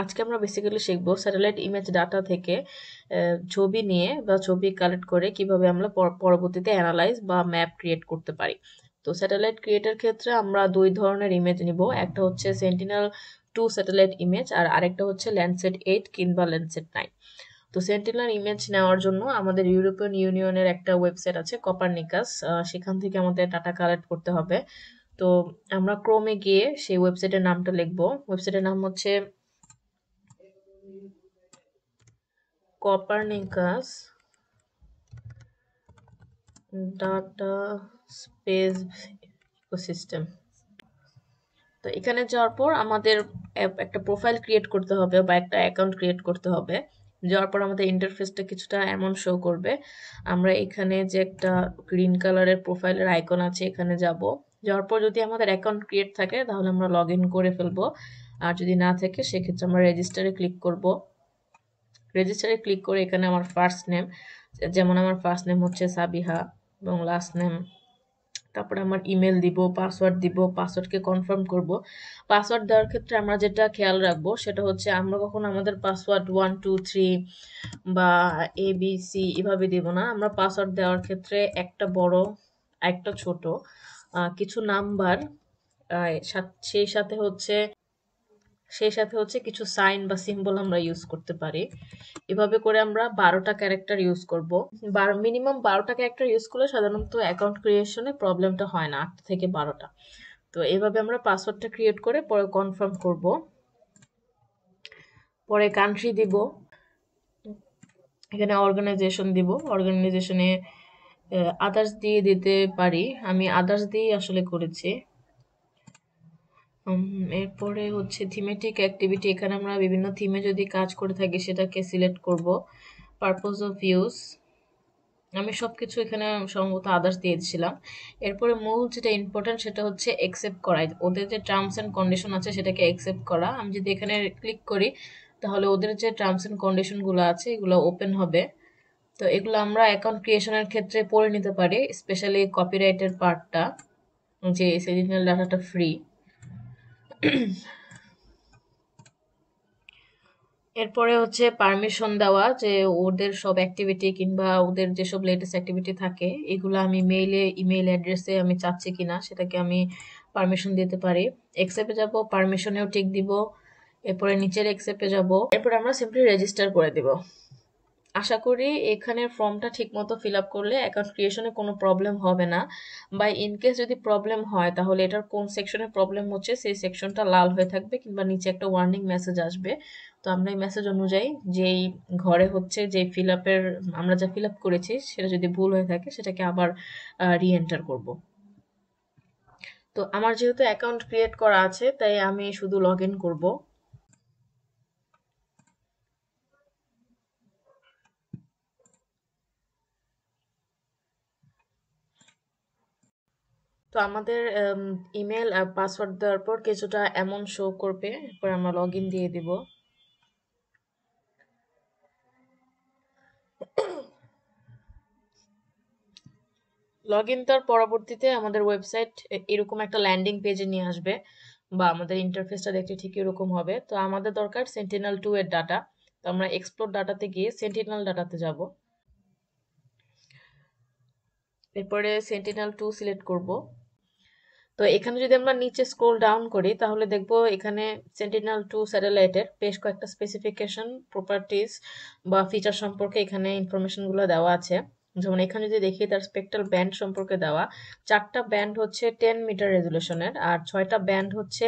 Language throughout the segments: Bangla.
আজকে আমরা বেসিক্যালি শিখবো স্যাটেলাইট ইমেজ ডাটা থেকে ছবি নিয়ে বা ছবি কালেক্ট করে কিভাবে আমরা পরবর্তীতে অ্যানালাইজ বা ম্যাপ ক্রিয়েট করতে পারি। তো স্যাটেলাইট ক্রিয়েটের ক্ষেত্রে আমরা দুই ধরনের ইমেজ নিব, একটা হচ্ছে সেন্টিনেল-2 স্যাটেলাইট ইমেজ আর আরেকটা হচ্ছে ল্যান্ডসেট 8 কিংবা ল্যান্ডসেট 9। তো সেন্টিনেল ইমেজ নেওয়ার জন্য আমাদের ইউরোপিয়ান ইউনিয়নের একটা ওয়েবসাইট আছে কপারনিকাস, সেখান থেকে আমাদের ডাটা কালেক্ট করতে হবে। তো আমরা ক্রোমে গিয়ে সেই ওয়েবসাইটের নামটা লিখবো। ওয়েবসাইটের নাম হচ্ছে কপারনিকাস ডাটা স্পেস ইকোসিস্টেম। তো এখানে যাওয়ার পর আমাদের একটা প্রোফাইল ক্রিয়েট করতে হবে বা একটা অ্যাকাউন্ট ক্রিয়েট করতে হবে। যাওয়ার পর আমাদের ইন্টারফেসটা কিছুটা এমন শো করবে। আমরা এখানে যে একটা গ্রিন কালারের প্রোফাইলের আইকন আছে এখানে যাব। যাওয়ার পর যদি আমাদের অ্যাকাউন্ট ক্রিয়েট থাকে তাহলে আমরা লগ ইন করে ফেলবো, আর যদি না থাকে সেক্ষেত্রে আমরা রেজিস্টারে ক্লিক করব। রেজিস্টারে ক্লিক করে এখানে আমার ফার্স্ট নেম, যেমন আমার ফার্স্ট নেম হচ্ছে সাবিহা এবং লাস্ট নেম, তারপরে আমার ইমেল দিব, পাসওয়ার্ড দিব, পাসওয়ার্ডকে কনফার্ম করব। পাসওয়ার্ড দেওয়ার ক্ষেত্রে আমরা যেটা খেয়াল রাখবো সেটা হচ্ছে আমরা কখনো আমাদের পাসওয়ার্ড 1 2 3 বা ABC এভাবে দিব না। আমরা পাসওয়ার্ড দেওয়ার ক্ষেত্রে একটা বড় একটা ছোট কিছু নাম্বার, সেই সাথে হচ্ছে কিছু সাইন বা সিম্বল আমরা ইউজ করতে পারি। এভাবে করে আমরা 12টা ক্যারেক্টার ইউজ করব। মিনিমাম 12টা ক্যারেক্টার ইউজ করলে সাধারণত অ্যাকাউন্ট ক্রিয়েশনে প্রবলেমটা হয় না, 8 থেকে 12টা। তো এভাবে আমরা পাসওয়ার্ডটা ক্রিয়েট করে পরে কনফার্ম করব। পরে কান্ট্রি দিব, এখানে অর্গানাইজেশন দিব, অর্গানাইজেশনে আদার্স দিয়ে দিতে পারি, আমি আদার্স দিয়েই আসলে করেছি। এরপরে হচ্ছে থিমেটিক অ্যাক্টিভিটি, এখানে আমরা বিভিন্ন থিমে যদি কাজ করে থাকি সেটাকে সিলেক্ট করব। পারপোজ অফ ইউজ, আমি সবকিছু এখানে সম্ভবত আদার্স দিয়েছিলাম। এরপরে মূল যেটা ইম্পর্টেন্ট সেটা হচ্ছে একসেপ্ট করা, ওদের যে টার্মস অ্যান্ড কন্ডিশন আছে সেটাকে একসেপ্ট করা। আমি যদি এখানে ক্লিক করি তাহলে ওদের যে টার্মস অ্যান্ড কন্ডিশনগুলো আছে এগুলো ওপেন হবে। তো এগুলো আমরা অ্যাকাউন্ট ক্রিয়েশনের ক্ষেত্রে পড়ে নিতে পারি, স্পেশালি কপিরাইটের পার্টটা, যে সেন্টিনেল ডাটাটা ফ্রি। এরপরে হচ্ছে পারমিশন দেওয়া, যে ওদের সব অ্যাক্টিভিটি কিংবা ওদের যেসব লেটেস্ট অ্যাক্টিভিটি থাকে এগুলো আমি ইমেইল অ্যাড্রেসে আমি চাচ্ছি কিনা সেটাকে আমি পারমিশন দিতে পারি। অ্যাকসেপ্টে যাব, পারমিশনেও টিক দিব, এরপরে নিচের অ্যাকসেপ্টে যাব, এরপর আমরা সিম্পলি রেজিস্টার করে দিব। আশা করি এখানের ফর্মটা ঠিকমতো ফিল আপ করলে অ্যাকাউন্ট ক্রিয়েশনে কোনো প্রবলেম হবে না। বা ইনকেস যদি প্রবলেম হয় তাহলে এটার কোন সেকশনে প্রবলেম হচ্ছে সেই সেকশনটা লাল হয়ে থাকবে কিংবা নিচে একটা ওয়ার্নিং মেসেজ আসবে। তো আমরা এই মেসেজ অনুযায়ী যেই ঘরে হচ্ছে যে ফিল আপের আমরা যা ফিল আপ করেছি সেটা যদি ভুল হয়ে থাকে সেটাকে আবার রি এন্টার করবো। তো আমার যেহেতু অ্যাকাউন্ট ক্রিয়েট করা আছে তাই আমি শুধু লগ ইন করবো। তো আমাদের ইমেল আর পাসওয়ার্ড দেওয়ার পর কিছুটা এমন শো করবে, এরপর আমরা লগ ইন দিয়ে দিব। লগ ইন তার পরবর্তীতে আমাদের ওয়েবসাইট এরকম একটা ল্যান্ডিং পেজে নিয়ে আসবে, বা আমাদের ইন্টারফেসটা দেখতে ঠিক এরকম হবে। তো আমাদের দরকার সেন্টিনেল-2 এর ডাটা। তো আমরা এক্সপ্লোর ডাটাতে গিয়ে সেন্টিনেল ডাটাতে যাব, এরপরে সেন্টিনেল-2 সিলেক্ট করব। তো এখানে যদি আমরা নিচে স্ক্রোল ডাউন করি তাহলে দেখবো এখানে সেন্টিনেল-2 স্যাটেলাইটের বেশ কয়েকটা স্পেসিফিকেশন, প্রপার্টিজ বা ফিচার সম্পর্কে এখানে ইনফরমেশনগুলো দেওয়া আছে। যেমন এখানে যদি দেখি তার স্পেকট্রাল ব্যান্ড সম্পর্কে দেওয়া, 4টা ব্যান্ড হচ্ছে 10 মিটার রেজুলেশনের আর 6টা ব্যান্ড হচ্ছে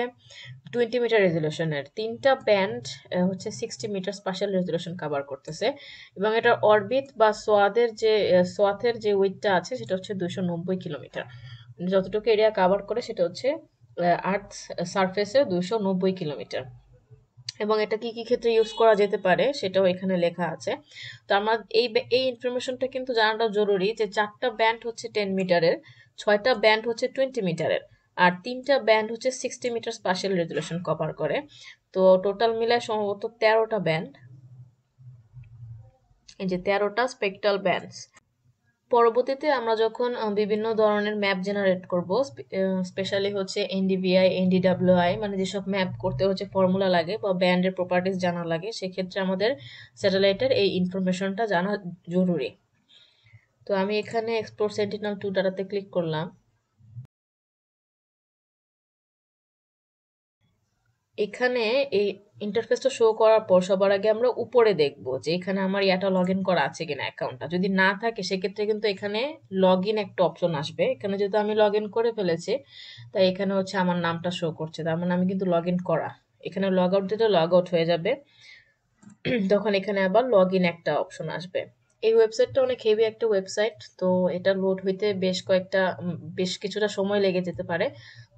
20 মিটার রেজুলেশনের, 3টা ব্যান্ড হচ্ছে 60 মিটার স্পাশাল রেজুলেশন কভার করতেছে, এবং এটার অরবিট বা সোয়াথের যে ওয়েটটা আছে সেটা হচ্ছে 290 কিলোমিটার। যতটুকু এরিয়া কাভার করে সেটা হচ্ছে আর্থ সারফেসে 290 কিলোমিটার। এবং এটা কি কি ক্ষেত্রে ইউজ করা যেতে পারে সেটাও এখানে লেখা আছে। তো আমার এই ইনফরমেশনটা কিন্তু জানাটা জরুরি যে 4টা ব্যান্ড হচ্ছে 10 মিটারের, 6টা ব্যান্ড হচ্ছে 20 মিটারের, আর 3টা ব্যান্ড হচ্ছে 60 মিটার স্পাশাল রেজুলেশন কভার করে। তো টোটাল মিলায় সম্ভবত 13টা ব্যান্ড, এই যে 13টা স্পেকট্রাল ব্যান্ডস। পরবর্তীতে আমরা যখন বিভিন্ন ধরনের ম্যাপ জেনারেট করব, স্পেশালি হচ্ছে এনডিভিআই, এনডিডব্লিউআই, মানে যেসব ম্যাপ করতে হচ্ছে ফর্মুলা লাগে বা ব্যান্ডের প্রপার্টিস জানা লাগে, সেক্ষেত্রে আমাদের স্যাটেলাইটের এই ইনফরমেশনটা জানা জরুরি। তো আমি এখানে এক্সপ্লোর সেন্টিনেল 2 ডাটাতে ক্লিক করলাম। এখানে এই ইন্টারফেসটা শো করার পর সবার আগে আমরা উপরে দেখব যে এখানে আমার ইয়াটা লগ ইন করা আছে কিনা অ্যাকাউন্টটা। যদি না থাকে সেক্ষেত্রে কিন্তু এখানে লগ ইন একটা অপশন আসবে। এখানে যেহেতু আমি লগ ইন করে ফেলেছি, তাই এখানে হচ্ছে আমার নামটা শো করছে, তার মানে আমি কিন্তু লগ ইন করা। এখানে লগ আউট দিলে লগ আউট হয়ে যাবে, তখন এখানে আবার লগ ইন একটা অপশন আসবে। এই ওয়েবসাইটটা অনেক হেভি একটা ওয়েবসাইট, তো এটা লোড হইতে বেশ কিছুটা সময় লেগে যেতে পারে।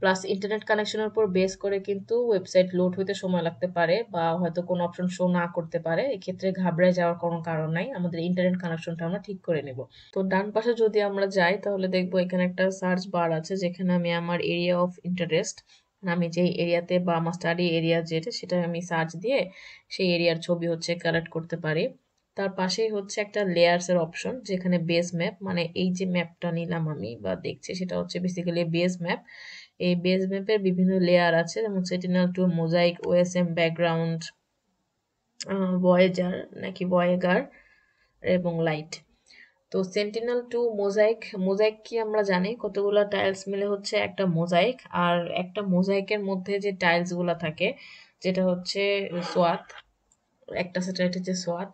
প্লাস ইন্টারনেট কানেকশনের উপর বেস করে কিন্তু ওয়েবসাইট লোড হইতে সময় লাগতে পারে, বা হয়তো কোনো অপশন শো না করতে পারে। এক্ষেত্রে ঘাবড়ে যাওয়ার কোনো কারণ নাই, আমাদের ইন্টারনেট কানেকশনটা আমরা ঠিক করে নেব। তো ডান পাশে যদি আমরা যাই তাহলে দেখবো এখানে একটা সার্চ বার আছে, যেখানে আমি আমার এরিয়া অফ ইন্টারেস্ট, আমি যে এরিয়াতে বা আমার স্টাডি এরিয়া যেটা, সেটা আমি সার্চ দিয়ে সেই এরিয়ার ছবি হচ্ছে কালেক্ট করতে পারি। তার পাশেই হচ্ছে একটা লেয়ার্স এর অপশন, যেখানে বেস ম্যাপ, মানে এই যে ম্যাপটা নিলাম আমি বা দেখছি, সেটা হচ্ছে বেসিক্যালি বেস ম্যাপ। এই বেস ম্যাপের বিভিন্ন লেয়ার আছে, যেমন sentinel 2, mosaic, OSM, background, Voyager নাকি ভয়েগার এবং লাইট। তো সেন্টিনেল 2 মোজাইক, মোজাইক কি আমরা জানি কতগুলো টাইলস মিলে হচ্ছে একটা মোজাইক। আর একটা মোজাইকের মধ্যে যে টাইলস গুলা থাকে, যেটা হচ্ছে সোয়াত, একটা স্যাটেলাইটের যে সোয়াত,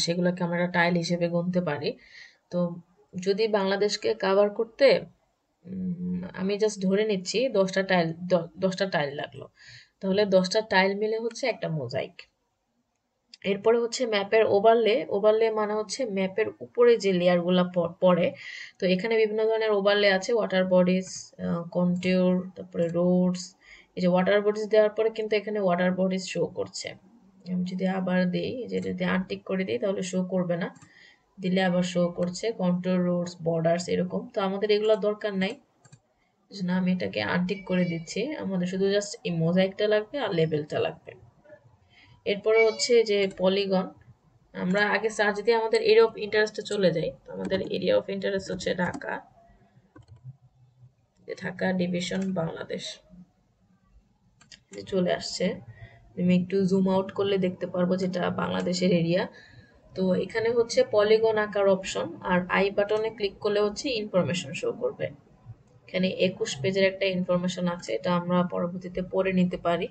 সেগুলোকে আমরা টাইল হিসেবে গুনতে পারি। তো যদি বাংলাদেশকে কাভার করতে আমি জাস্ট ধরে নিচ্ছি 10টা টাইল লাগলো, তাহলে 10টা টাইল মিলে হচ্ছে একটা মোজাইক। এরপরে হচ্ছে ম্যাপের ওভারলে। ওভারলে মানে হচ্ছে ম্যাপের উপরে যে লেয়ার গুলা পড়ে। তো এখানে বিভিন্ন ধরনের ওভারলে আছে, ওয়াটার বডিজ, কন্ট্যুর, তারপরে রোডস। এই যে ওয়াটার বডিজ দেওয়ার পরে কিন্তু এখানে ওয়াটার বডিজ শো করছে। আমি যদি আবার দিই, যে যদি আনটিক করে দিই তাহলে শো করবে না, দিলে আবার শো করছে কন্ট্যুর, রোডস, বর্ডার্স এরকম। তো আমাদের এগুলো দরকার নাই, না আমি এটাকে আনটিক করে দিচ্ছি। আমাদের শুধু জাস্ট এই মোজাইকটা লাগবে আর লেবেলটা লাগবে। এরপরে হচ্ছে যে পলিগন, আমরা আগে সার্চ দিয়ে আমাদের এরিয়া অফ ইন্টারেস্টে চলে যাই। আমাদের এরিয়া অফ ইন্টারেস্ট হচ্ছে ঢাকা, ঢাকা ডিভিশন বাংলাদেশ, চলে আসছে। আমি একটু জুম আউট করলে দেখতে পারবো যেটা বাংলাদেশের এরিয়া। তো এখানে হচ্ছে পলিগন আঁকার অপশন, আর আই বাটনে ক্লিক করলে হচ্ছে ইনফরমেশন শো করবে। এখানে 21 পেজের একটা ইনফরমেশন আছে, এটা আমরা পরবর্তীতে পড়ে নিতে পারি।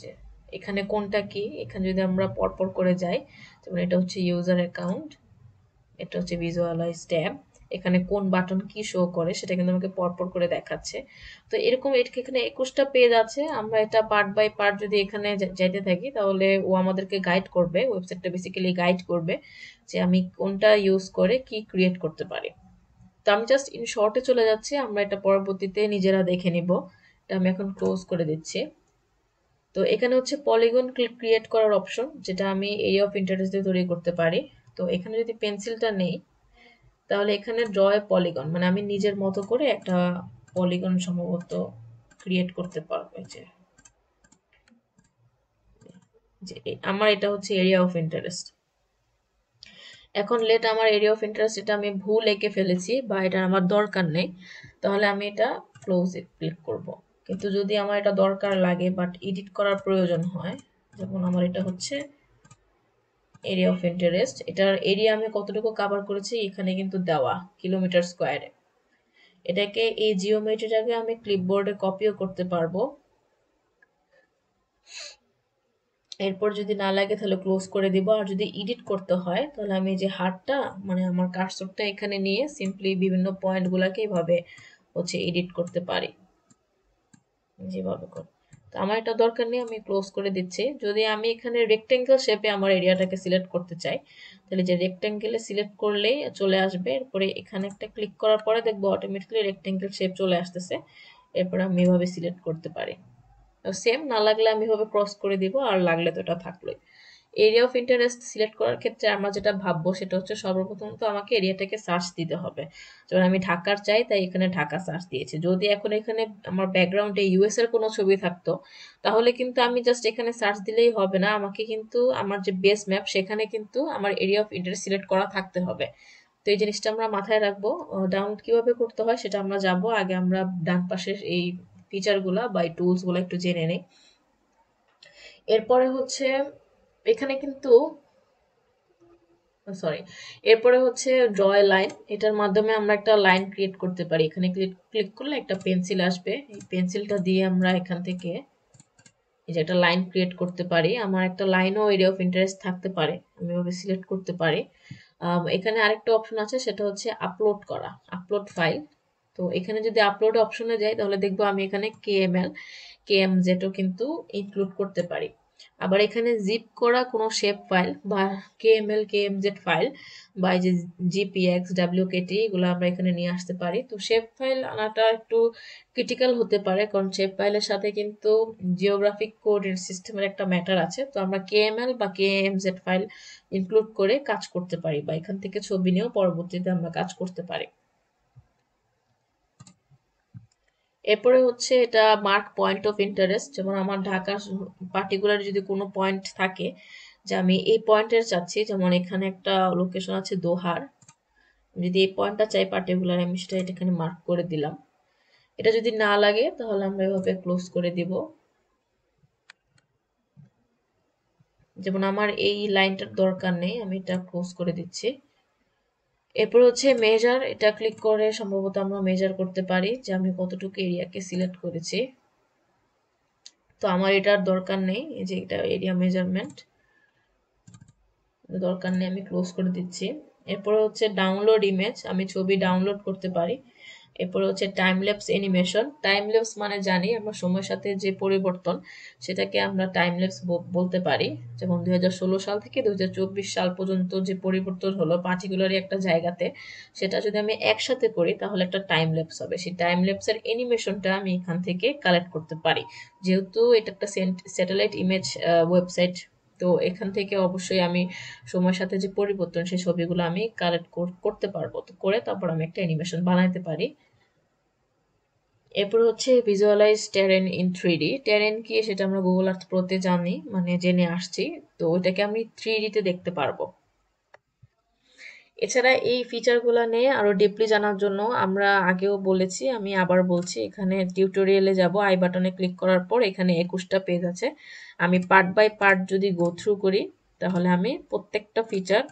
যে এখানে কোনটা কি, এখানে যদি আমরা পরপর করে যাই, যেমন এটা হচ্ছে ইউজার অ্যাকাউন্ট, এটা হচ্ছে ভিজুয়ালাইজ ট্যাব, এখানে কোন বাটন কি শো করে সেটা কিন্তু আমাকে পরপর করে দেখাচ্ছে। তো এরকম এখানে 21টা পেজ আছে, আমরা এটা পার্ট বাই পার্ট যদি এখানে যাইতে থাকি তাহলে ও আমাদেরকে গাইড করবে, ওয়েবসাইটটা বেসিক্যালি গাইড করবে যে আমি কোনটা ইউজ করে কি ক্রিয়েট করতে পারি। তো আমি জাস্ট ইন শর্টে চলে যাচ্ছি, আমরা এটা পরবর্তীতে নিজেরা দেখে নিব। এটা আমি এখন ক্লোজ করে দিচ্ছি। তো এখানে হচ্ছে পলিগন ক্রিয়েট করার অপশন, যেটা আমি এরিয়া অফ ইন্টারেস্ট দিয়ে তৈরি করতে পারি। তো এখানে যদি পেন্সিলটা নেই, তাহলে এখানে ড্র এ পলিগন, মানে আমি নিজের মতো করে একটা পলিগন সম্ভবত ক্রিয়েট করতে পারবো। যে আমার এটা হচ্ছে এরিয়া অফ ইন্টারেস্ট। এখন লেট আমার এরিয়া অফ ইন্টারেস্ট এটা আমি ভুল এঁকে ফেলেছি বা এটা আমার দরকার নেই, তাহলে আমি এটা ক্লোজ এ ক্লিক করব। কিন্তু যদি আমার এটা দরকার লাগে বাট এডিট করার প্রয়োজন হয়, যেমন আমার এটা হচ্ছে এরিয়া অফ ইন্টারেস্ট, এটার এরিয়া আমি কতটুকু কভার করেছি এখানে কিন্তু দেওয়া কিলোমিটার স্কোয়ারে। এটাকে এই জিওমেট্রিটাকে আমি ক্লিপবোর্ডে কপিও করতে পারবো। এরপর যদি না লাগে তাহলে ক্লোজ করে দিব। আর যদি এডিট করতে হয় তাহলে আমি যে হাতটা, মানে আমার কার্সরটা এখানে নিয়ে সিম্পলি বিভিন্ন পয়েন্টগুলোকে এইভাবে হচ্ছে এডিট করতে পারি, যেভাবে করে। তো আমার এটা দরকার নেই, আমি ক্লোজ করে দিচ্ছি। যদি আমি এখানে রেক্টেঙ্গেল শেপে আমার এরিয়াটাকে সিলেক্ট করতে চাই, তাহলে যে রেক্টেঙ্গেলে সিলেক্ট করলেই চলে আসবে। এরপরে এখানে একটা ক্লিক করার পরে দেখবো অটোমেটিক্যালি রেক্টেঙ্গেল শেপ চলে আসতেছে। এরপরে আমি এভাবে সিলেক্ট করতে পারি। সেম না লাগলে আমি এভাবে ক্রস করে দিব, আর লাগলে তো এটা থাকলোই। এরিয়া অফ ইন্টারেস্ট সিলেক্ট করার ক্ষেত্রে আমরা যেটা ভাববো সেটা হচ্ছে সর্বপ্রথম তো আমাকে এরিয়াটাকে সার্চ দিতে হবে। যেমন আমি ঢাকার চাই, তাই এখানে ঢাকা সার্চ দিয়েছি। যদি এখন এখানে আমার ব্যাকগ্রাউন্ডে ইউএস এর কোনো ছবি থাকতো, তাহলে কিন্তু আমি জাস্ট এখানে সার্চ দিলেই হবে না, আমাকে কিন্তু আমার যে বেস ম্যাপ সেখানে কিন্তু আমার এরিয়া অফ ইন্টারেস্ট সিলেক্ট করা থাকতে হবে। তো এই জিনিসটা আমরা মাথায় রাখবো। ডাউনলোড কিভাবে করতে হয় সেটা আমরা যাবো, আগে আমরা ডান পাশের এই ফিচারগুলা বা এই টুলসগুলো একটু জেনে নিই। এরপরে হচ্ছে এখানে কিন্তু সরি, এরপরে হচ্ছে ড্র এ লাইন। এটার মাধ্যমে আমরা একটা লাইন ক্রিয়েট করতে পারি। এখানে ক্লিক করলে একটা পেন্সিল আসবে, এই পেন্সিলটা দিয়ে আমরা এখান থেকে এই যে একটা লাইন ক্রিয়েট করতে পারি। আমার একটা লাইনও এরিয়া অফ ইন্টারেস্ট থাকতে পারে, আমি এভাবে সিলেক্ট করতে পারি। এখানে আরেকটা অপশন আছে, সেটা হচ্ছে আপলোড করা, আপলোড ফাইল। তো এখানে যদি আপলোড অপশনে যাই তাহলে দেখবো আমি এখানে কেএমএল কেএমজেডও কিন্তু ইনক্লুড করতে পারি। আবার এখানে জিপ করা কোনো শেপ ফাইল বা কেএমএল কেএমজেড ফাইল বা এই যে জিপিএক্স ডাব্লিউকেটি এগুলো আমরা এখানে নিয়ে আসতে পারি। তো শেপ ফাইল আনাটা একটু ক্রিটিক্যাল হতে পারে, কারণ শেপ ফাইলের সাথে কিন্তু জিওগ্রাফিক কোঅর্ডিনেট সিস্টেমের একটা ম্যাটার আছে। তো আমরা কেএমএল বা কেএমজেড ফাইল ইনক্লুড করে কাজ করতে পারি, বা এখান থেকে ছবি নিয়েও পরবর্তীতে আমরা কাজ করতে পারি। এরপরে হচ্ছে এটা মার্ক পয়েন্ট অফ ইন্টারেস্ট। যেমন আমার ঢাকা পার্টিকুলার যদি কোনো পয়েন্ট থাকে যে আমি এই পয়েন্টের চাচ্ছি, যেমন এখানে একটা লোকেশন আছে দোহার, যদি এই পয়েন্টটা চাই পার্টিকুলার, আমি সেটা এখানে মার্ক করে দিলাম। এটা যদি না লাগে তাহলে আমরা এভাবে ক্লোজ করে দিব। যেমন আমার এই লাইনটার দরকার নেই, আমি এটা ক্লোজ করে দিচ্ছি। এরপর হচ্ছে মেজার, এটা ক্লিক করে সম্ভবত আমরা মেজার করতে পারি যে আমি কতটুকু এরিয়াকে সিলেক্ট করেছি। তো আমার এটার দরকার নেই, এই যে এটা এরিয়া মেজারমেন্ট দরকার নেই, আমি ক্লোজ করে দিচ্ছি। এরপরে হচ্ছে ডাউনলোড ইমেজ, আমি ছবি ডাউনলোড করতে পারি। এরপরে হচ্ছে time lapse animation. Time lapse মানে জানি আমরা সময়ের সাথে যে পরিবর্তন, সেটাকে আমরা টাইম ল্যাপস বলতে পারি। যেমন 2016 সাল থেকে 2024 সাল পর্যন্ত যে পরিবর্তন হলো পার্টিকুলারলি একটা জায়গাতে, সেটা যদি আমি একসাথে করি তাহলে একটা টাইম ল্যাপস হবে। সেই টাইম ল্যাপসের অ্যানিমেশনটা আমি এখান থেকে কালেক্ট করতে পারি। যেহেতু এটা একটা স্যাটেলাইট ইমেজ ওয়েবসাইট, তো এখান থেকে অবশ্যই আমি সময়ের সাথে যে পরিবর্তন সেই ছবিগুলো আমি কালেক্ট করতে পারবো। তো করে তারপর আমি একটা অ্যানিমেশন বানাইতে পারি। এরপর হচ্ছে visualise terrain in 3D। Terrain কি সেটা আমরা গুগল আর্থ প্রোতে জানি, মানে জেনে আসছি। তো ওইটাকে আমি 3D তে দেখতে পারবো। এছাড়া এই ফিচারগুলো নিয়ে আরো ডিপলি জানার জন্য আমরা আগেও বলেছি, আমি আবার বলছি, এখানে টিউটোরিয়ালে যাব, আই বাটনে ক্লিক করার পর এখানে 21টা পেজ আছে। আমি পার্ট বাই পার্ট যদি গো থ্রু করি তাহলে আমি প্রত্যেকটা ফিচার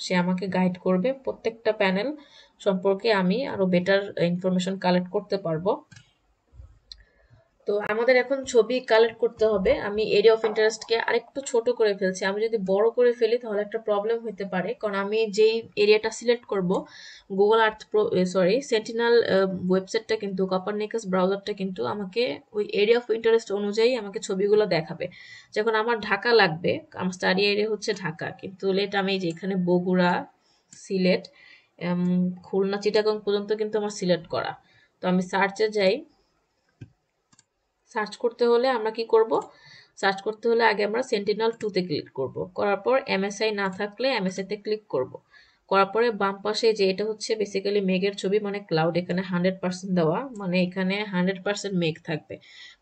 সে আমাকে গাইড করবে, প্রত্যেকটা প্যানেল সম্পর্কে আমি আরো বেটার ইনফরমেশন কালেক্ট করতে পারবো। তো আমাদের এখন ছবি কালেক্ট করতে হবে। আমি এরিয়া অফ ইন্টারেস্টকে আরেকটু ছোট করে ফেলছি। আমি যদি বড় করে ফেলি তাহলে একটা প্রবলেম হতে পারে, কারণ আমি যেই এরিয়াটা সিলেক্ট করব, Google Earth pro sorry sentinel ওয়েবসাইটটা কিন্তু, কপারনিকাস ব্রাউজারটা কিন্তু আমাকে ওই এরিয়া অফ ইন্টারেস্ট অনুযায়ী আমাকে ছবিগুলো দেখাবে। যখন আমার ঢাকা লাগবে, আমার স্টাডি এরিয়া হচ্ছে ঢাকা, কিন্তু লেট আমি যে এখানে বগুড়া, সিলেট, খুলনা, চিটাগং পর্যন্ত কিন্তু আমার সিলেক্ট করা। তো আমি সার্চে যাই। সার্চ করতে হলে আমরা কি করব? সার্চ করতে হলে আগে আমরা সেন্টিনেল-2 তে ক্লিক করব। করার পর এমএসআই না থাকলে এমএসআই তে ক্লিক করব। করার পরে বাম পাশে যে এটা হচ্ছে বেসিক্যালি মেঘের ছবি, মানে ক্লাউড, এখানে 100% দেওয়া, মানে এখানে 100% মেঘ থাকবে।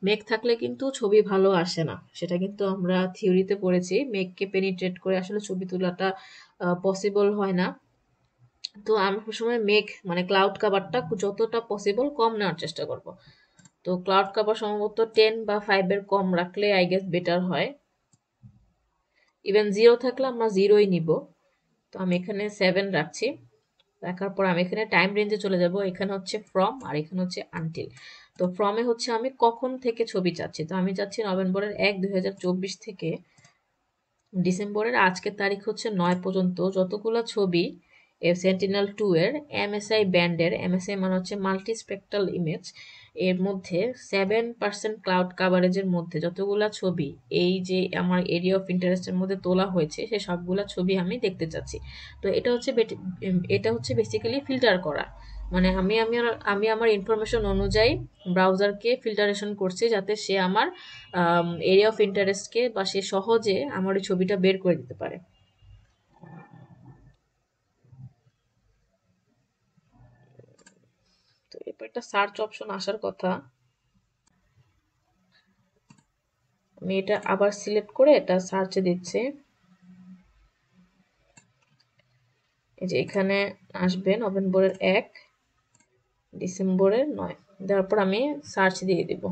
মেঘ থাকলে কিন্তু ছবি ভালো আসে না, সেটা কিন্তু আমরা থিওরিতে পড়েছি। মেঘকে পেনিট্রেট করে আসলে ছবি তোলাটা পসিবল হয় না। তো আমি সবসময় মেঘ মানে ক্লাউড কাভারটা যতটা পসিবল কম নেওয়ার চেষ্টা করব। তো ক্লাউড কাভার সম্ভবত 10 বা 5 এর কম রাখলে আই গেস বেটার হয়। ইভেন 0 থাকলে আমরা 0ই নিব। তো আমি এখানে 7 রাখছি। রাখার পর আমি এখানে টাইম রেঞ্জে চলে যাব। এখানে হচ্ছে ফ্রম আর এখানে হচ্ছে আনটিল। তো ফ্রমে হচ্ছে আমি কখন থেকে ছবি চাচ্ছি। তো আমি চাচ্ছি নভেম্বরের 1 2024 থেকে ডিসেম্বরের আজকের তারিখ হচ্ছে 9 পর্যন্ত যতগুলো ছবি সেন্টিনেল-2 এর এমএসআই ব্যান্ডের, এমএসআই মানে হচ্ছে মাল্টি স্পেকট্রাল ইমেজ, এর মধ্যে 7% ক্লাউড কাভারেজের মধ্যে যতগুলা ছবি এই যে আমার এরিয়া অফ ইন্টারেস্টের মধ্যে তোলা হয়েছে সেই সবগুলা ছবি আমি দেখতে চাচ্ছি। তো এটা হচ্ছে বেসিক্যালি ফিল্টার করা, মানে আমি আমার ইনফরমেশন অনুযায়ী ব্রাউজারকে ফিল্টারেশন করছি যাতে সে আমার এরিয়া অফ ইন্টারেস্টকে বা সে সহজে আমার ওই ছবিটা বের করে দিতে পারে। তো এরপর একটা সার্চ অপশন আসার কথা। আমি এটা আবার সিলেক্ট করে এটা সার্চে দিচ্ছি। এই যে এখানে আসবে নভেম্বরের 1, ডিসেম্বরের 9, দেওয়ার পর আমি সার্চ দিয়ে দিব।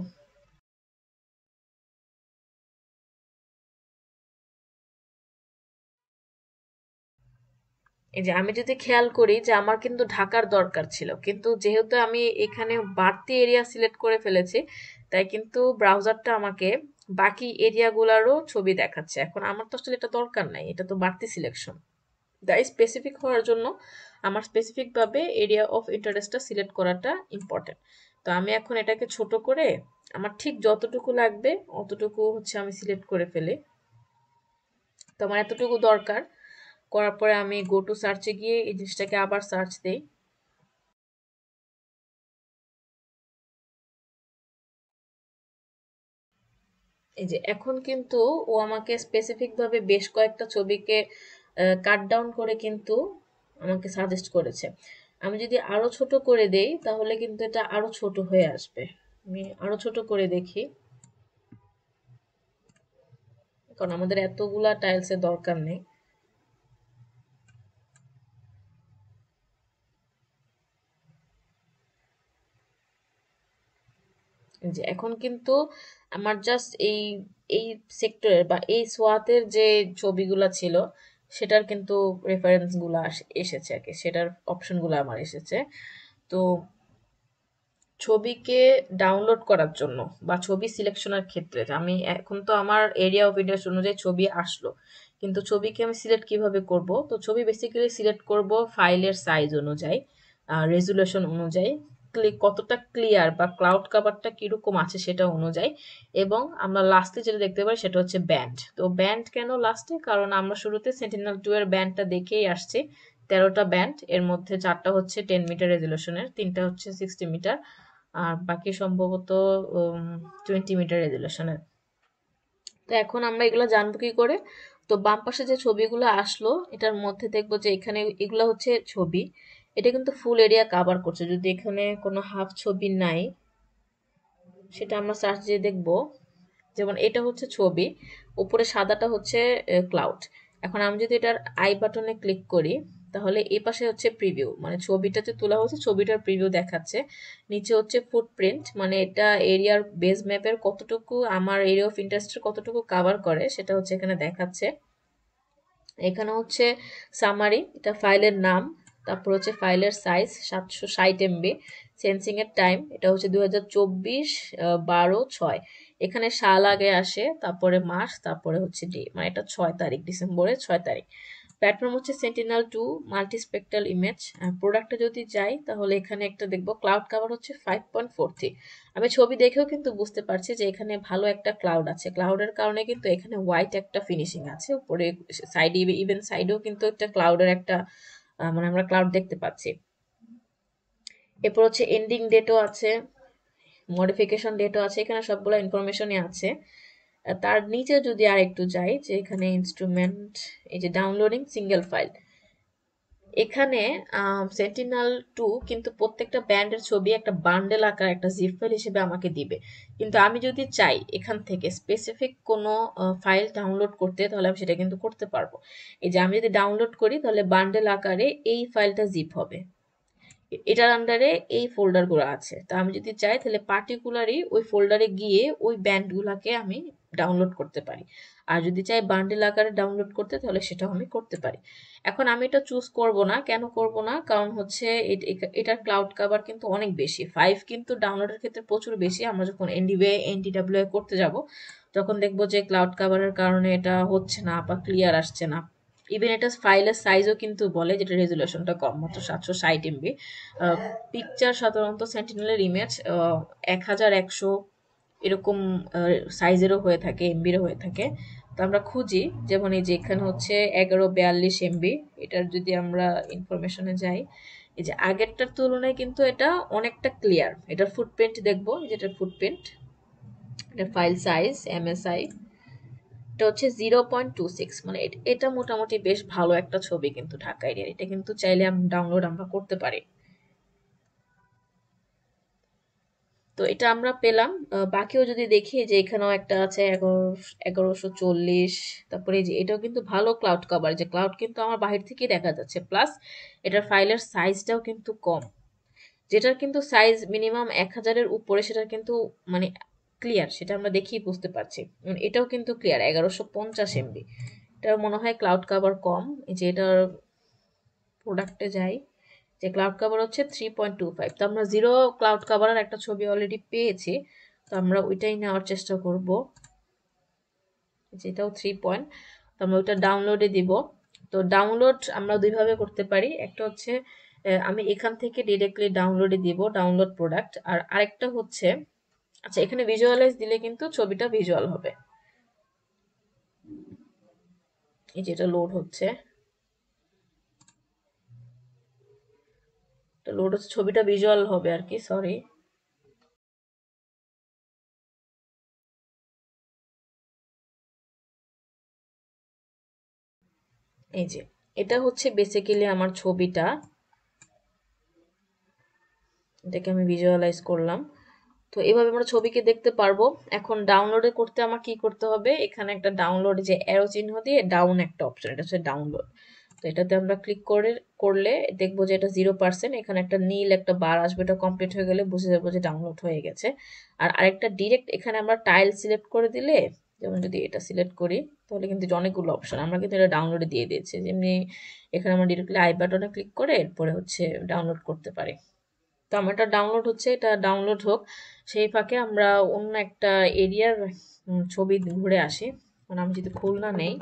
এই যে আমি যদি খেয়াল করি যে আমার কিন্তু ঢাকার দরকার ছিল, কিন্তু যেহেতু আমি এখানে বাড়তি এরিয়া সিলেক্ট করে ফেলেছি, তাই কিন্তু ব্রাউজারটা আমাকে বাকি এরিয়াগুলোরও ছবি দেখাচ্ছে। এখন আমার তো আসলে এটা দরকার নাই, এটা তো বাড়তি সিলেকশন। তাই স্পেসিফিক হওয়ার জন্য আমার স্পেসিফিক ভাবে এরিয়া অফ ইন্টারেস্টটা সিলেক্ট করাটা ইম্পর্টেন্ট। তো আমি এখন এটাকে ছোট করে আমার ঠিক যতটুকু লাগবে অতটুকু হচ্ছে আমি সিলেক্ট করে ফেলি। তো আমার এতটুকু দরকার, করার পরে আমি গো টু সার্চে গিয়ে এই জিনিসটাকে আবার সার্চ দেই। এই যে এখন কিন্তু ও আমাকে স্পেসিফিক ভাবে বেশ কয়েকটা ছবিকে কাট ডাউন করে কিন্তু আমাকে সাজেস্ট করেছে। আমি যদি আরো ছোট করে দেই তাহলে কিন্তু এটা আরো ছোট হয়ে আসবে। আমি আরো ছোট করে দেখি, কারণ আমাদের এতগুলা টাইলসের দরকার নেই। যে এখন কিন্তু আমার জাস্ট এই এই সেক্টরের বা এই সোয়াতের যে ছবিগুলা ছিল সেটার কিন্তু রেফারেন্স গুলা এসেছে আর কি, সেটার অপশন গুলো আমার এসেছে। তো ছবিকে ডাউনলোড করার জন্য বা ছবি সিলেকশনের ক্ষেত্রে আমি এখন তো আমার এরিয়া অফ ইন্টারেস্ট অনুযায়ী ছবি আসলো, কিন্তু ছবিকে আমি সিলেক্ট কিভাবে করব? তো ছবি বেসিক্যালি সিলেক্ট করব ফাইলের সাইজ অনুযায়ী, রেজুলেশন অনুযায়ী, কতটা ক্লিয়ার বা ক্লাউড কাভারটা কিরকম আছে সেটা অনুযায়ী, এবং আমরা লাস্টে যেটা দেখতে পাই সেটা হচ্ছে ব্যান্ড। তো ব্যান্ড কেন লাস্টে? কারণ আমরা শুরুতে সেন্টিনেল-2 এর ব্যান্ডটা দেখেই আসছি, 13টা ব্যান্ড, এর মধ্যে 4টা হচ্ছে 10 মিটার রেজুলেশনের, 3টা হচ্ছে 60 মিটার, আর বাকি সম্ভবত 20 মিটার রেজুলেশনের। তো এখন আমরা এগুলো জানবো কি করে? তো বাম পাশে যে ছবিগুলো আসলো এটার মধ্যে দেখবো যে এখানে এগুলো হচ্ছে ছবি, এটা কিন্তু ফুল এরিয়া কাভার করছে। যদি এখানে কোনো হাফ ছবি নাই সেটা আমরা সার্চ দিয়ে দেখবো। যেমন এটা হচ্ছে ছবি, উপরে সাদাটা হচ্ছে ক্লাউড। এখন আমি যদি এটার আই বাটনে ক্লিক করি তাহলে এই পাশে হচ্ছে প্রিভিউ, মানে ছবিটা যে তোলা হচ্ছে ছবিটার প্রিভিউ দেখাচ্ছে। নিচে হচ্ছে ফুটপ্রিন্ট, মানে এটা এরিয়ার বেস ম্যাপের কতটুকু, আমার এরিয়া অফ ইন্টারেস্টের কতটুকু কাভার করে সেটা হচ্ছে এখানে দেখাচ্ছে। এখানে হচ্ছে সামারি, এটা ফাইলের নাম, তারপর হচ্ছে ফাইলের সাইজ 760 MB, সেন্সিং এর টাইম এটা হচ্ছে 2024 12/6, এখানে সাল আগে আসে, তারপরে মাস, তারপরে হচ্ছে ডে, মানে এটা 6 তারিখ, ডিসেম্বরের 6 তারিখ। প্ল্যাটফর্ম হচ্ছে সেন্টিনেল-2 মাল্টিস্পেকট্রাল ইমেজ। প্রোডাক্টে যদি যাই তাহলে এখানে একটা দেখবো ক্লাউড কাভার হচ্ছে 5.43। আমি ছবি দেখেও কিন্তু বুঝতে পারছি যে এখানে ভালো একটা ক্লাউড আছে, ক্লাউডের কারণে কিন্তু এখানে হোয়াইট একটা ফিনিশিং আছে উপরে, সাইডে ইভেন সাইডেও কিন্তু একটা ক্লাউডের একটা মানে আমরা ক্লাউড দেখতে পাচ্ছি। এরপর হচ্ছে এন্ডিং ডেটও আছে, মডিফিকেশন ডেটও আছে, এখানে সবগুলো ইনফরমেশনই আছে। তার নিচে যদি আর একটু যাই, যে এখানে ইনস্ট্রুমেন্ট, এই যে ডাউনলোডিং সিঙ্গেল ফাইল, এখানে সেন্টিনেল-2 কিন্তু প্রত্যেকটা ব্যান্ডের ছবি একটা বান্ডেল আকার একটা জিপ ফাইল হিসেবে আমাকে দিবে। কিন্তু আমি যদি চাই এখান থেকে স্পেসিফিক কোনো ফাইল ডাউনলোড করতে, তাহলে আমি সেটা কিন্তু করতে পারবো। এই যে আমি যদি ডাউনলোড করি তাহলে বান্ডেল আকারে এই ফাইলটা জিপ হবে, এটার আন্ডারে এই ফোল্ডারগুলো আছে। তো আমি যদি চাই তাহলে পার্টিকুলারই ওই ফোল্ডারে গিয়ে ওই ব্যান্ডগুলোকে আমি ডাউনলোড করতে পারি। আর যদি চাই বান্ডেল আকারে ডাউনলোড করতে তাহলে সেটাও আমি করতে পারি। এখন আমি এটা চুজ করব না, কেন করব না? কারণ হচ্ছে এটার ক্লাউড কভার কিন্তু অনেক বেশি, 5 কিন্তু ডাউনলোডের ক্ষেত্রে প্রচুর বেশি। আমরা যখন এনডিবিআই এনডিডব্লিউ করতে যাব তখন দেখবো যে ক্লাউড কভারের কারণে এটা হচ্ছে না বা ক্লিয়ার আসছে না। ইভেন এটা ফাইলের সাইজও কিন্তু বলে, যেটা রেজুলেশনটা কম, মাত্র 760 MB। পিকচার সাধারণত সেন্টিনেলের ইমেজ 1100 এরকম সাইজেরও হয়ে থাকে, এমবিরও হয়ে থাকে। তো আমরা খুঁজি, যেমন এই যে এখানে হচ্ছে 1142 MB, এটার যদি আমরা ইনফরমেশনে যাই, এই যে আগেরটার তুলনায় কিন্তু এটা অনেকটা ক্লিয়ার। এটার ফুটপ্রিন্ট দেখবো, যেটার ফুটপ্রিন্ট, এটার ফাইল সাইজ এমএসআই, এটা হচ্ছে 0.26, মানে এটা মোটামুটি বেশ ভালো একটা ছবি কিন্তু ঢাকা এরিয়ার। এটা কিন্তু চাইলে ডাউনলোড আমরা করতে পারি। তো এটা আমরা পেলাম। বাকিও যদি দেখি যে এখানেও একটা আছে 1140, তারপরে এই যে এটাও কিন্তু ভালো ক্লাউড কভার, যে ক্লাউড কিন্তু আমার বাহির থেকেই দেখা যাচ্ছে, প্লাস এটার ফাইলের সাইজটাও কিন্তু কম। যেটার কিন্তু সাইজ মিনিমাম 1000-এর উপরে, সেটার কিন্তু মানে ক্লিয়ার, সেটা আমরা দেখেই বুঝতে পারছি। এটাও কিন্তু ক্লিয়ার 1150 MB। এটার মনে হয় ক্লাউড কভার কম। এই যে এটার প্রোডাক্টে যাই, যে ক্লাউড কভার হচ্ছে 3.25। তো আমরা জিরো ক্লাউড কভারের একটা ছবি অলরেডি পেয়েছি, তো আমরা ওইটাই নেওয়ার চেষ্টা করব, যেটাও 3 তো আমরা ওইটা ডাউনলোডে দিব। তো ডাউনলোড আমরা দুইভাবে করতে পারি, একটা হচ্ছে আমি এখান থেকে ডিরেক্টলি ডাউনলোডে দিব, ডাউনলোড প্রোডাক্ট। আর আরেকটা হচ্ছে, আচ্ছা এখানে ভিজুয়ালাইজ দিলে কিন্তু ছবিটা ভিজুয়াল হবে। এই যেটা লোড হচ্ছে, লোড হচ্ছে, ছবিটা ভিজুয়াল হবে আর কি, সরি। এই যে এটা হচ্ছে বেসিক্যালি আমার ছবিটা, এটাকে আমি ভিজুয়ালাইজ করলাম। তো এভাবে আমরা ছবিকে দেখতে পারবো। এখন ডাউনলোডে করতে আমার কি করতে হবে, এখানে একটা ডাউনলোড, যে অ্যারো চিহ্ন দিয়ে ডাউন একটা অপশন, এটা হচ্ছে ডাউনলোড। তো এটাতে আমরা ক্লিক করলে দেখবো যে এটা 0%, এখানে একটা নীল একটা বার আসবে, এটা কমপ্লিট হয়ে গেলে বুঝে যাবো যে ডাউনলোড হয়ে গেছে। আর আরেকটা ডিরেক্ট এখানে আমরা টাইল সিলেক্ট করে দিলে, যেমন যদি এটা সিলেক্ট করি তাহলে কিন্তু অনেকগুলো অপশন, আমরা কিন্তু এটা ডাউনলোডে দিয়ে দিয়েছি। যেমনি এখানে আমরা ডিরেক্টলি আই বাটনে ক্লিক করে এরপরে হচ্ছে ডাউনলোড করতে পারি। তো আমার এটা ডাউনলোড হচ্ছে, এটা ডাউনলোড হোক, সেই ফাঁকে আমরা অন্য একটা এরিয়ার ছবি ঘুরে আসি। মানে আমি যদি খুলনা নেই,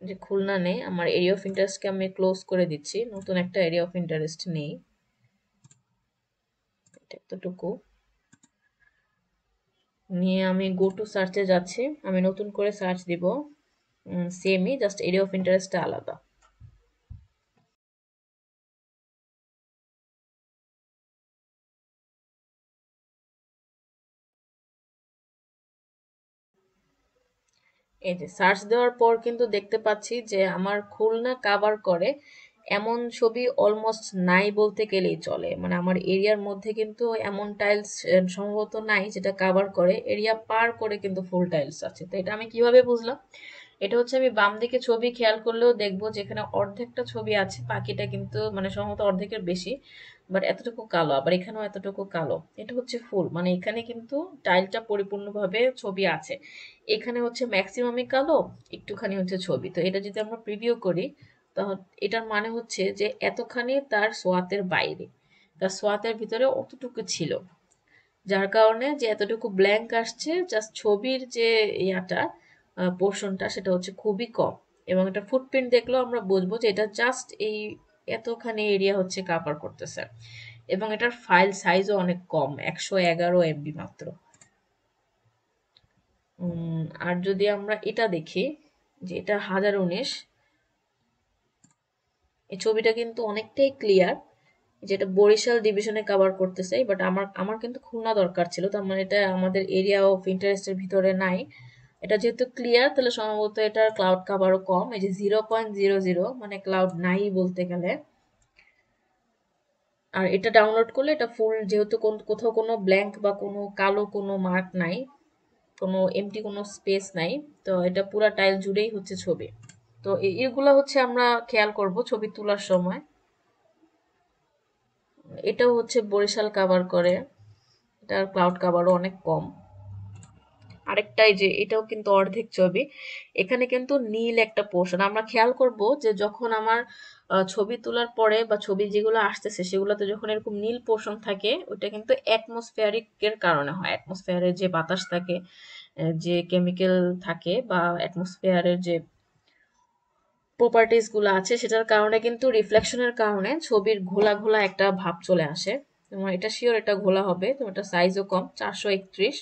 যে খুলনা নেই, আমার এরিয়া অফ ইন্টারেস্টকে আমি ক্লোজ করে দিচ্ছি, নতুন একটা এরিয়া অফ ইন্টারেস্ট নেই। এটা এতটুকু নিয়ে আমি গো টু সার্চে যাচ্ছি, আমি নতুন করে সার্চ দিব, সেমই, জাস্ট এরিয়া অফ ইন্টারেস্টটা আলাদা। এই যে সার্চ দেওয়ার পর কিন্তু দেখতে পাচ্ছি যে আমার খুলনা কাভার করে এমন ছবি অলমোস্ট নাই বলতে গেলেই চলে। মানে আমার এরিয়ার মধ্যে কিন্তু এমন টাইলস সম্ভবত নাই যেটা কাভার করে, এরিয়া পার করে কিন্তু ফুল টাইলস আছে। তো এটা আমি কিভাবে বুঝলাম, এটা হচ্ছে আমি বাম দিকে ছবি খেয়াল করলেও দেখবো যেখানে অর্ধেকটা ছবি আছে, বাকিটা কিন্তু মানে সম্ভবত অর্ধেকের বেশি, বাট এতটুকু কালো, আবার এখানেও এতটুকু কালো, এটা হচ্ছে ফুল, মানে এখানে কিন্তু টাইলটা পরিপূর্ণভাবে ছবি আছে। এখানে হচ্ছে ম্যাক্সিমামই কালো, একটুখানি হচ্ছে ছবি। তো এটা যদি আমরা প্রিভিউ করি, তাহলে এটার মানে হচ্ছে যে এতখানি তার সোয়াতের বাইরে, তার সোয়াতের ভিতরে অতটুকু ছিল, যার কারণে যে এতটুকু ব্ল্যাঙ্ক আসছে, জাস্ট ছবির যে ইয়াটা পোর্শনটা সেটা হচ্ছে খুবই কম। এবং এটা ফুটপ্রিন্ট দেখলেও আমরা বুঝবো যে এটা জাস্ট এই এতখানি এরিয়া হচ্ছে কাভার করতেছে। এবং এটার ফাইল সাইজও অনেক কম, 111 MB মাত্র। আর যদি আমরা এটা দেখি, যে এটা 1019, এই ছবিটা কিন্তু অনেকটাই ক্লিয়ার, যেটা বরিশাল ডিভিশনে কভার করতেছে, বাট আমার আমার কিন্তু খুলনা দরকার ছিল, তার মানে এটা আমাদের এরিয়া অফ ইন্টারেস্টের ভিতরে নাই। এটা যেহেতু ক্লিয়ার, তাহলে সম্ভবত এটার ক্লাউড কাভারও কম, এই যে 0.00, মানে ক্লাউড নাই বলতে গেলে। আর এটা ডাউনলোড করলে এটা ফুল, যেহেতু কোথাও কোনো ব্ল্যাঙ্ক বা কোনো কালো কোনো মার্ক নাই, কোনো এমটি কোনো স্পেস নাই, তো এটা পুরা টাইল জুড়েই হচ্ছে ছবি। তো এগুলা হচ্ছে আমরা খেয়াল করব ছবি তোলার সময়। এটাও হচ্ছে বরিশাল কাভার করে, এটার ক্লাউড কাভারও অনেক কম। আরেকটাই যে এটাও কিন্তু অর্ধেক ছবি, এখানে কিন্তু নীল একটা পোর্শন, আমরা খেয়াল করব যে যখন আমার ছবি তোলার পরে বা ছবি যেগুলো আসতেছে সেগুলোতে যখন এরকম নীল পোর্শন থাকে, ওইটা কিন্তু অ্যাটমসফিয়ারিকের কারণে হয়। অ্যাটমসফিয়ারের যে বাতাস থাকে, যে কেমিক্যাল থাকে, বা অ্যাটমসফিয়ারের যে প্রপার্টিজ গুলো আছে, সেটার কারণে কিন্তু রিফ্লেকশনের কারণে ছবির ঘোলা ঘোলা একটা ভাব চলে আসে। তোমার এটা শিওর এটা ঘোলা হবে। তোমার এটা সাইজও কম, 431।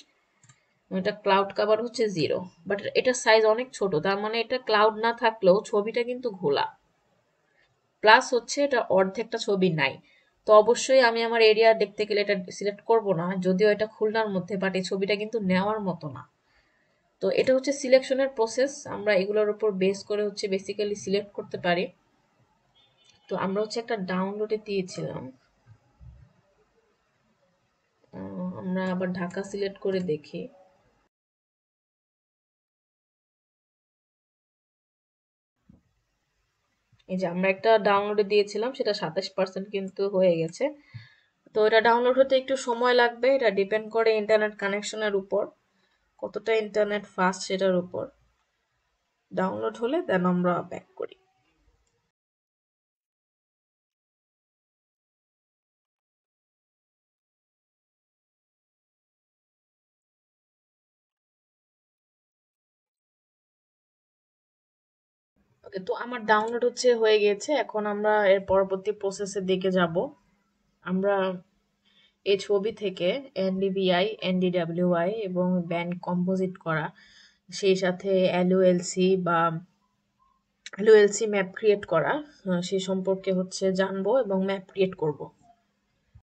এটা ক্লাউড কাভার হচ্ছে 0, বাট এটার সাইজ অনেক ছোট, তার মানে এটা ক্লাউড না থাকলেও ছবিটা কিন্তু ঘোলা। প্লাস হচ্ছে এটা অর্ধেকটা ছবি নাই। তো অবশ্যই আমি আমার এরিয়া দেখতে গেলে এটা সিলেক্ট করব না, যদিও এটা খুলনার মধ্যে, বাট এই ছবিটা কিন্তু নেওয়ার মতো না। তো এটা হচ্ছে সিলেকশনের প্রসেস, আমরা এগুলোর উপর বেস করে হচ্ছে বেসিক্যালি সিলেক্ট করতে পারি। তো আমরা হচ্ছে একটা ডাউনলোডে দিয়েছিলাম, আমরা আবার ঢাকা সিলেক্ট করে দেখি। এই যে আমরা একটা ডাউনলোডে দিয়েছিলাম, সেটা 27% কিন্তু হয়ে গেছে। তো এটা ডাউনলোড হতে একটু সময় লাগবে, এটা ডিপেন্ড করে ইন্টারনেট কানেকশনের উপর, কতটা ইন্টারনেট ফাস্ট সেটার উপর। ডাউনলোড হলে দেন আমরা ব্যাক করি। ওকে, তো আমার ডাউনলোড হচ্ছে হয়ে গেছে, এখন আমরা এর পরবর্তী প্রসেসের দিকে যাব। আমরা এই ছবি থেকে এনডিভিআই, এনডিডাব্লিউআই এবং ব্যান্ড কম্পোজিট করা, সেই সাথে এলওএলসি বা এলওএলসি ম্যাপ ক্রিয়েট করা, সে সম্পর্কে হচ্ছে জানবো এবং ম্যাপ ক্রিয়েট করব।